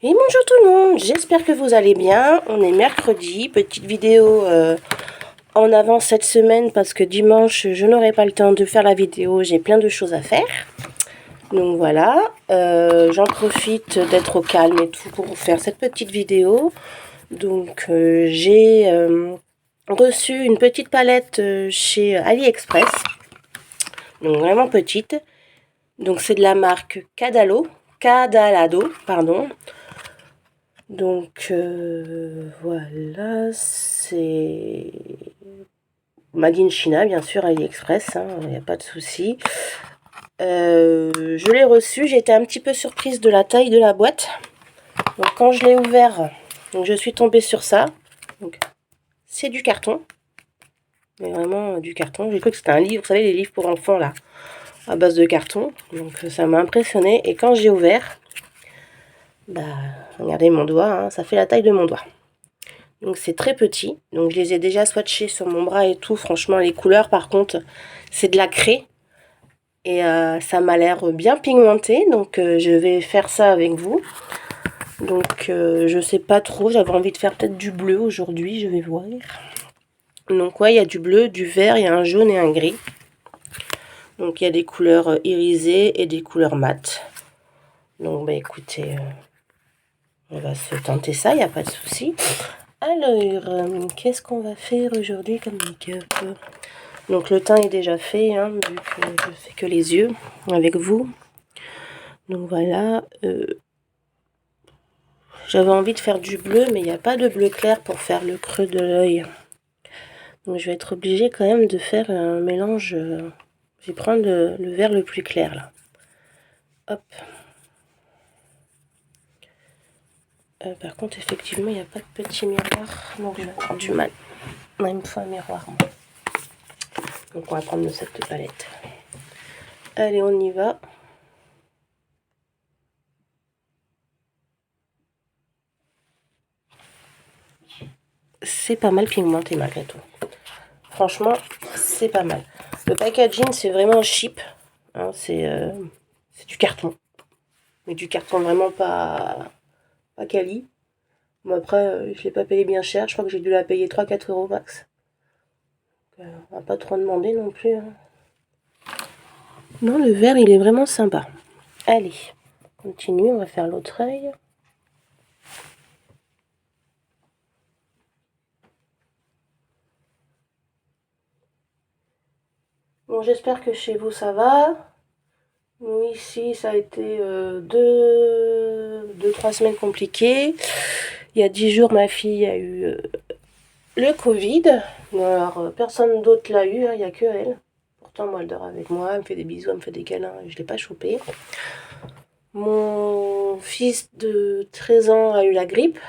Et bonjour tout le monde, j'espère que vous allez bien. On est mercredi, petite vidéo en avance cette semaine parce que dimanche je n'aurai pas le temps de faire la vidéo, j'ai plein de choses à faire. Donc voilà, j'en profite d'être au calme et tout pour faire cette petite vidéo. Donc j'ai reçu une petite palette chez AliExpress, donc vraiment petite. Donc c'est de la marque Cadalado, pardon. Donc voilà, c'est Made in China, bien sûr, AliExpress, il n'y a pas de souci. Je l'ai reçu, j'ai été un petit peu surprise de la taille de la boîte. Donc quand je l'ai ouvert, donc je suis tombée sur ça. Donc c'est du carton, mais vraiment du carton. J'ai cru que c'était un livre, vous savez les livres pour enfants là, à base de carton. Donc ça m'a impressionné. Et quand j'ai ouvert, bah regardez mon doigt, ça fait la taille de mon doigt. Donc c'est très petit, donc je les ai déjà swatchés sur mon bras et tout. Franchement les couleurs par contre c'est de la craie et ça m'a l'air bien pigmenté, donc je vais faire ça avec vous. Donc je sais pas trop, j'avais envie de faire peut-être du bleu aujourd'hui, je vais voir. Donc ouais, il y a du bleu, du vert, il y a un jaune et un gris. Donc il y a des couleurs irisées et des couleurs mates. Donc bah écoutez, on va se tenter ça, il n'y a pas de souci. Alors, qu'est-ce qu'on va faire aujourd'hui comme make-up? Donc le teint est déjà fait, vu que je fais que les yeux avec vous. Donc voilà. J'avais envie de faire du bleu, mais il n'y a pas de bleu clair pour faire le creux de l'œil. Donc je vais être obligée quand même de faire un mélange. Je vais prendre le vert le plus clair là. Hop. Par contre, effectivement, il n'y a pas de petit miroir. Donc je vais avoir du mal. Il me faut un miroir. Donc on va prendre cette palette. Allez, on y va. C'est pas mal pigmenté malgré tout. Franchement, c'est pas mal. Le packaging, c'est vraiment cheap. C'est du carton. Mais du carton vraiment pas quali. Bon, après, je l'ai pas payé bien cher. Je crois que j'ai dû la payer 3-4 euros max. On va pas trop demander non plus. Non, le vert, il est vraiment sympa. Allez, on continue. On va faire l'autre œil. Bon, j'espère que chez vous, ça va. Nous, ici, ça a été 2-3 semaines compliquées. Il y a 10 jours, ma fille a eu le Covid. Alors, personne d'autre l'a eu, il n'y a que elle. Pourtant, moi, elle dort avec moi, elle me fait des bisous, elle me fait des câlins, et je ne l'ai pas chopé. Mon fils de 13 ans a eu la grippe.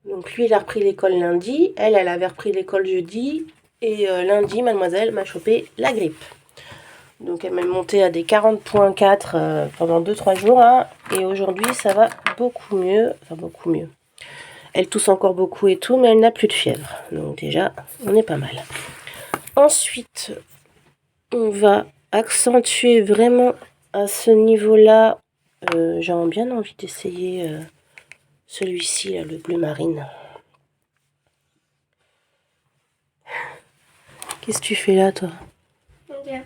Donc lui, il a repris l'école lundi. Elle avait repris l'école jeudi. Et lundi, mademoiselle m'a chopé la grippe. Donc elle m'est montée à des 40,4 pendant 2-3 jours. Et aujourd'hui, ça va beaucoup mieux. Enfin, beaucoup mieux. Elle tousse encore beaucoup et tout, mais elle n'a plus de fièvre. Donc déjà, on est pas mal. Ensuite, on va accentuer vraiment à ce niveau-là. J'ai bien envie d'essayer celui-ci, le bleu marine. Qu'est-ce que tu fais là, toi? Regarde.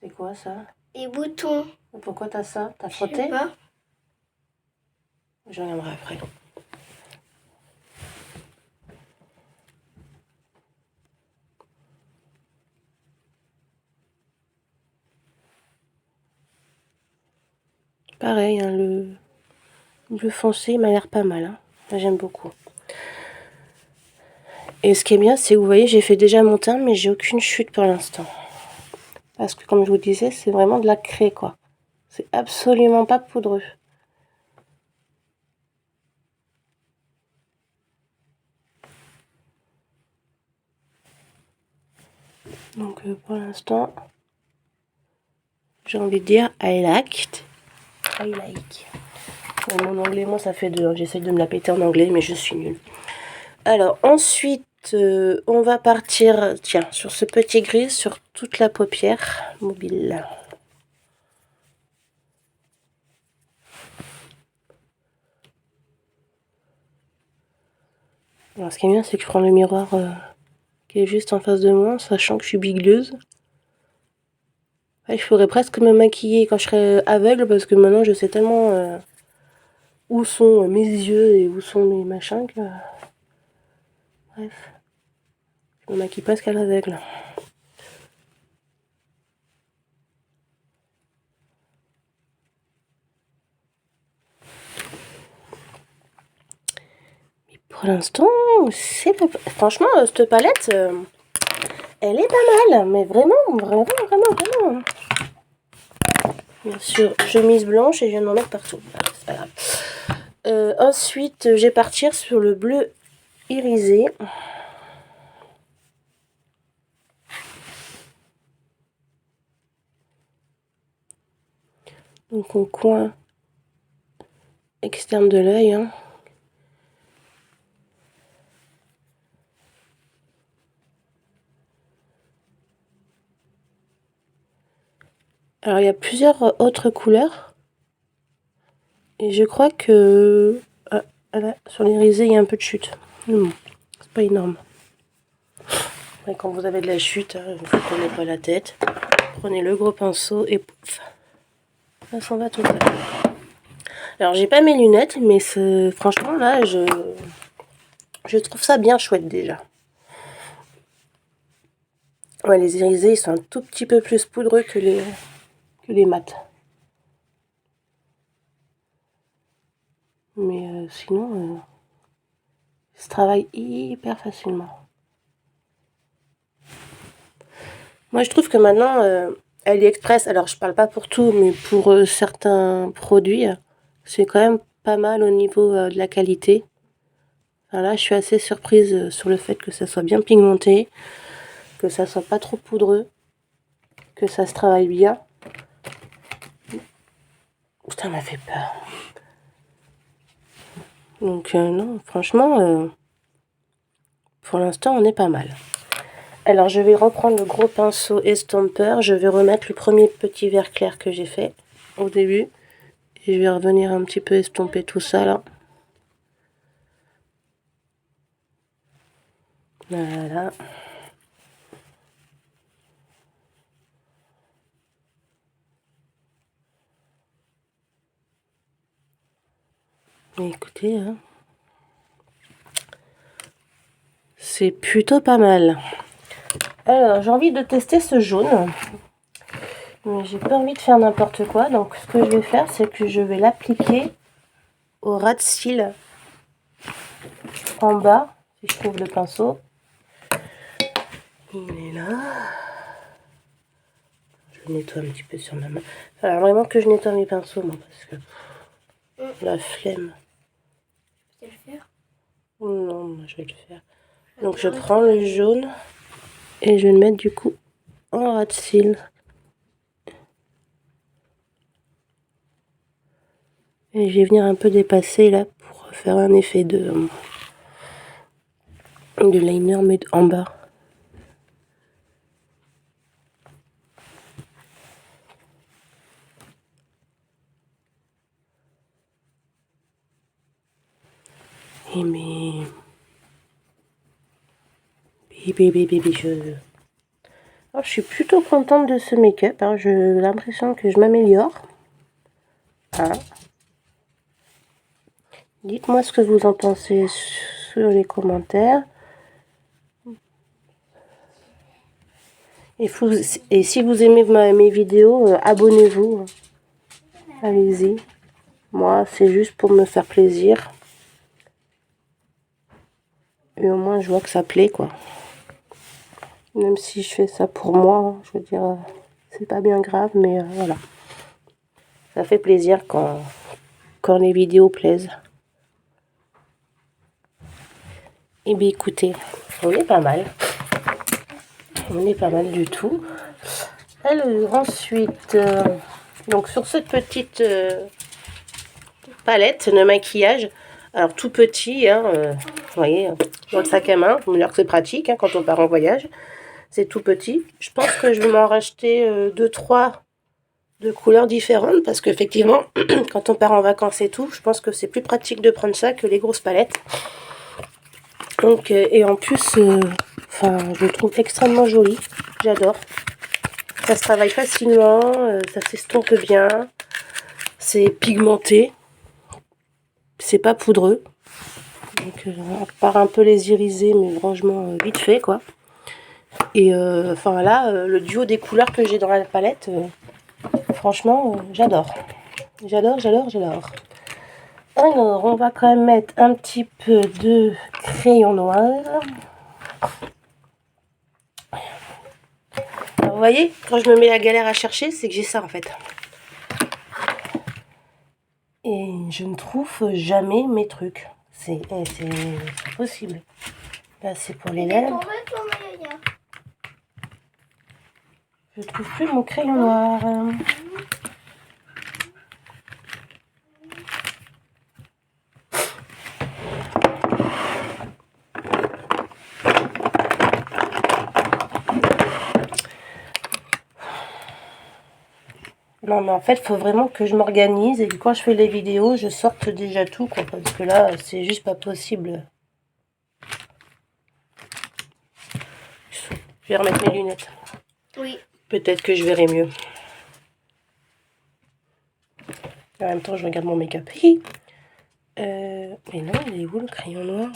C'est quoi ça? Les boutons. Pourquoi t'as ça? T'as frotté? Je sais pas. Je reviendrai après. Pareil, le bleu foncé, il m'a l'air pas mal. J'aime beaucoup. Et ce qui est bien, c'est que vous voyez, j'ai fait déjà mon teint, mais j'ai aucune chute pour l'instant. Parce que comme je vous disais, c'est vraiment de la craie, quoi. C'est absolument pas poudreux. Donc pour l'instant, j'ai envie de dire I like. Mon anglais, moi, ça fait 2. J'essaie de me la péter en anglais, mais je suis nulle. Alors ensuite, on va partir, tiens, sur ce petit gris, sur toute la paupière mobile. Alors, ce qui est bien, c'est que je prends le miroir qui est juste en face de moi, sachant que je suis bigleuse. Ouais, je pourrais presque me maquiller quand je serai aveugle, parce que maintenant, je sais tellement où sont mes yeux et où sont mes machins que... Bref, je me maquille presque à l'aveugle. Pour l'instant, c'est pas... Franchement, cette palette, elle est pas mal. Mais vraiment. Bien sûr, chemise blanche et je viens de m'en mettre partout. Alors, c'est pas grave. Ensuite, je vais partir sur le bleu irisé. Donc au coin externe de l'œil. Hein. Alors il y a plusieurs autres couleurs. Et je crois que là, sur l'irisé, il y a un peu de chute. C'est pas énorme. Et quand vous avez de la chute, hein, vous ne prenez pas la tête. Prenez le gros pinceau et pouf. Ça s'en va tout seul. Alors j'ai pas mes lunettes, mais franchement là, je trouve ça bien chouette déjà. Ouais, les irisés, ils sont un tout petit peu plus poudreux que les mats. Mais sinon, ça se travaille hyper facilement. Moi, je trouve que maintenant, AliExpress, alors je parle pas pour tout, mais pour certains produits, c'est quand même pas mal au niveau de la qualité. Enfin, là, je suis assez surprise sur le fait que ça soit bien pigmenté, que ça soit pas trop poudreux, que ça se travaille bien. Ça m'a fait peur. Donc non, franchement, pour l'instant, on est pas mal. Alors, je vais reprendre le gros pinceau estompeur. Je vais remettre le premier petit vert clair que j'ai fait au début. Et je vais revenir un petit peu estomper tout ça, là. Voilà. Écoutez, hein, c'est plutôt pas mal. Alors, j'ai envie de tester ce jaune. Mais j'ai pas envie de faire n'importe quoi. Donc, ce que je vais faire, c'est que je vais l'appliquer au ras de cils en bas. Si je trouve le pinceau. Il est là. Je nettoie un petit peu sur ma main. Alors, vraiment que je nettoie mes pinceaux, moi, parce que la flemme. Tu peux le faire? Non, je vais le faire. Donc, je prends le jaune et je vais le mettre du coup en ras de cils. Et je vais venir un peu dépasser là pour faire un effet de liner, mais en bas. Et mais... Alors, je suis plutôt contente de ce make-up. Hein. J'ai l'impression que je m'améliore. Hein. Dites-moi ce que vous en pensez sur les commentaires. Et si vous aimez mes vidéos, abonnez-vous. Allez-y. Moi, c'est juste pour me faire plaisir. Et au moins, je vois que ça plaît, quoi. Même si je fais ça pour moi, je veux dire, c'est pas bien grave, mais voilà. Ça fait plaisir quand les vidéos plaisent. Et bien écoutez, on est pas mal. On est pas mal du tout. Alors ensuite, donc sur cette petite palette de maquillage, alors tout petit, hein, vous voyez, dans le sac à main, on va dire que c'est pratique hein, quand on part en voyage. C'est tout petit. Je pense que je vais m'en racheter 2-3 de couleurs différentes parce qu'effectivement, quand on part en vacances et tout, je pense que c'est plus pratique de prendre ça que les grosses palettes. Donc, et en plus, je le trouve extrêmement joli. J'adore. Ça se travaille facilement, ça s'estompe bien. C'est pigmenté. C'est pas poudreux. Donc, à part un peu les iriser, mais franchement, vite fait, quoi. Et là, le duo des couleurs que j'ai dans la palette, franchement, j'adore. J'adore. Alors, on va quand même mettre un petit peu de crayon noir. Alors, vous voyez, quand je me mets la galère à chercher, c'est que j'ai ça en fait. Et je ne trouve jamais mes trucs. C'est possible. Là, c'est pour les lèvres. Je trouve plus mon crayon noir. Non, mais en fait, il faut vraiment que je m'organise et que quand je fais les vidéos, je sorte déjà tout, quoi. Parce que là, c'est juste pas possible. Je vais remettre mes lunettes. Oui. Peut-être que je verrai mieux. En même temps, je regarde mon make-up. Mais non, il est où le crayon noir?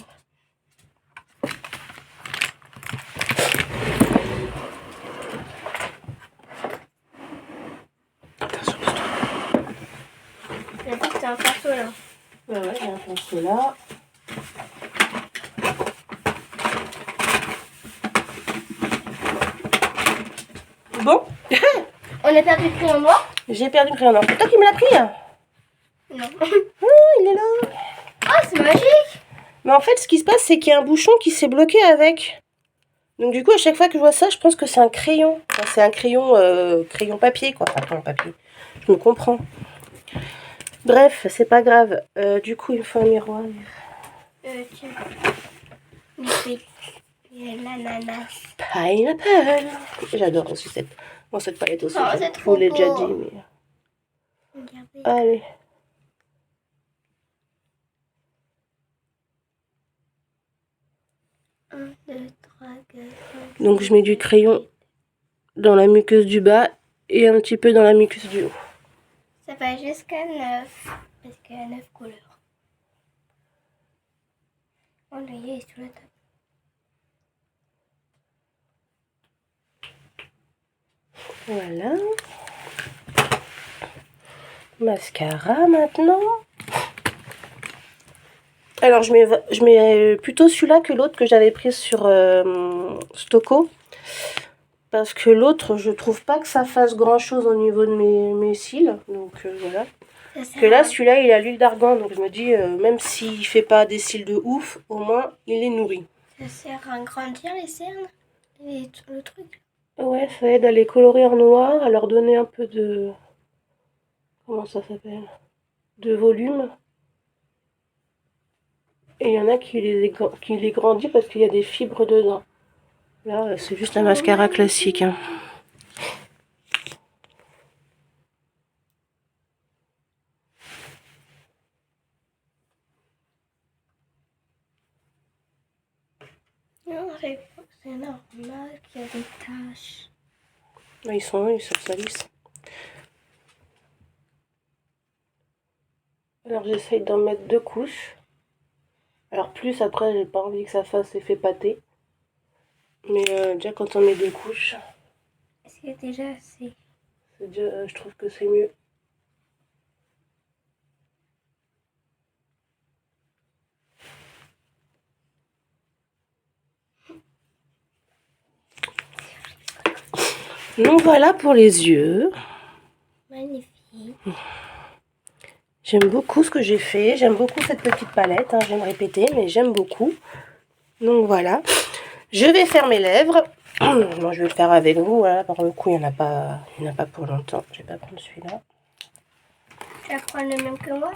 Attention, pousse-toi. Il a dit que c'était un pinceau là. Ouais, il y a un pinceau là. Bon. On a perdu le crayon noir? J'ai perdu le crayon noir. C'est toi qui me l'as pris, hein? Non. Il est là. Ah, c'est magique! Mais en fait, ce qui se passe, c'est qu'il y a un bouchon qui s'est bloqué avec. Donc du coup, à chaque fois que je vois ça, je pense que c'est un crayon. Enfin, c'est un crayon, crayon papier, quoi. Enfin, crayon papier. Je me comprends. Bref, c'est pas grave. Du coup, il me faut un miroir. Tiens. Il y a l'ananas. Pineapple. J'adore aussi cette palette aussi. Oh, Je c'est vous l'ai trop déjà beau. dit, mais... Regardez. Allez. Un, deux, trois, quatre, cinq, Donc six, je mets du sept, crayon dans la muqueuse du bas et un petit peu dans la muqueuse du haut. ça va jusqu'à 9. Parce qu'il y a 9 couleurs. Oh, là, il est sur la table. Voilà. Mascara maintenant. Alors je mets plutôt celui-là que l'autre que j'avais pris sur Stocco. Parce que l'autre, je trouve pas que ça fasse grand chose au niveau de mes cils. Donc voilà. Que là, celui-là, il a l'huile d'argan. Donc je me dis, même s'il fait pas des cils de ouf, au moins il est nourri. Ça sert à agrandir les cernes et tout le truc. Ouais, ça aide à les colorer en noir, à leur donner un peu de... Comment ça s'appelle? De volume. Et il y en a qui les grandit parce qu'il y a des fibres dedans. Là, c'est juste un mascara classique. Hein. Non, c'est normal qu'il y a des taches. Ils sont salissent. Alors j'essaye d'en mettre 2 couches. Alors plus après, j'ai pas envie que ça fasse effet pâté. Mais déjà quand on met 2 couches, Est-ce qu'il y a déjà assez? déjà, je trouve que c'est mieux. Donc voilà pour les yeux. Magnifique. J'aime beaucoup ce que j'ai fait. J'aime beaucoup cette petite palette. Hein. Je vais me répéter, mais j'aime beaucoup. Donc voilà. Je vais faire mes lèvres. Moi, je vais le faire avec vous. Voilà. Par le coup, il n'y en a pas pour longtemps. Je vais pas prendre celui-là. Tu vas prendre le même que moi?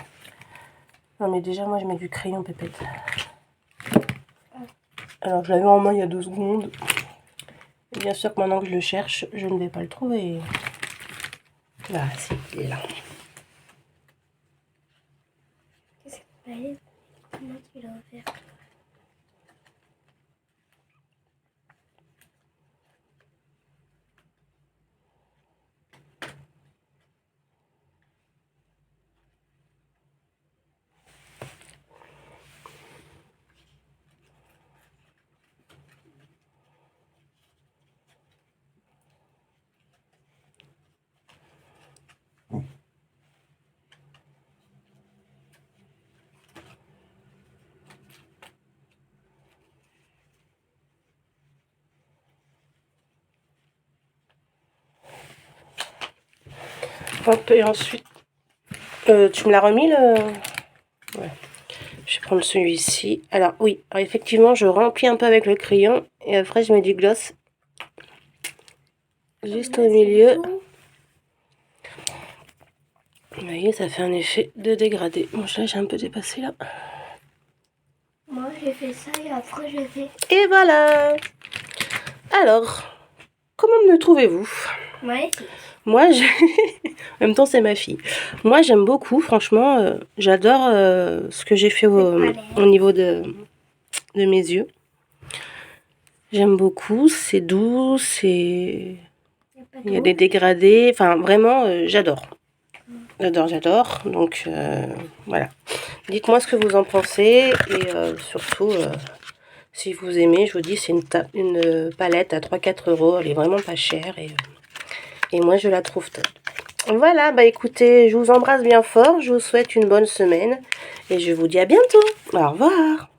Non, mais déjà, moi, je mets du crayon, pépette. Alors, je l'avais en main il y a 2 secondes. Et bien sûr que maintenant que je le cherche, je ne vais pas le trouver. Ah, si, il est là. Qu'est-ce que tu as? Comment tu l'as ouvert? Hop, et ensuite, tu me l'as remis le... Ouais. Je vais prendre celui-ci. Alors oui, alors, effectivement, je remplis un peu avec le crayon et après je mets du gloss juste au milieu. Vous voyez, ça fait un effet de dégradé. Bon, là, j'ai un peu dépassé là. Moi, j'ai fait ça et après, j'ai fait... Et voilà. Alors, comment me trouvez-vous? Magnifique. Moi, en même temps, c'est ma fille. Moi, j'aime beaucoup, franchement. J'adore ce que j'ai fait au niveau de mes yeux. J'aime beaucoup. C'est doux, c'est... Il y a des dégradés. Enfin, vraiment, j'adore. J'adore. Donc, voilà. Dites-moi ce que vous en pensez. Et surtout, si vous aimez, je vous dis, c'est une palette à 3-4 €. Elle est vraiment pas chère. Et moi, je la trouve top. Voilà, bah écoutez, je vous embrasse bien fort. Je vous souhaite une bonne semaine. Et je vous dis à bientôt. Au revoir.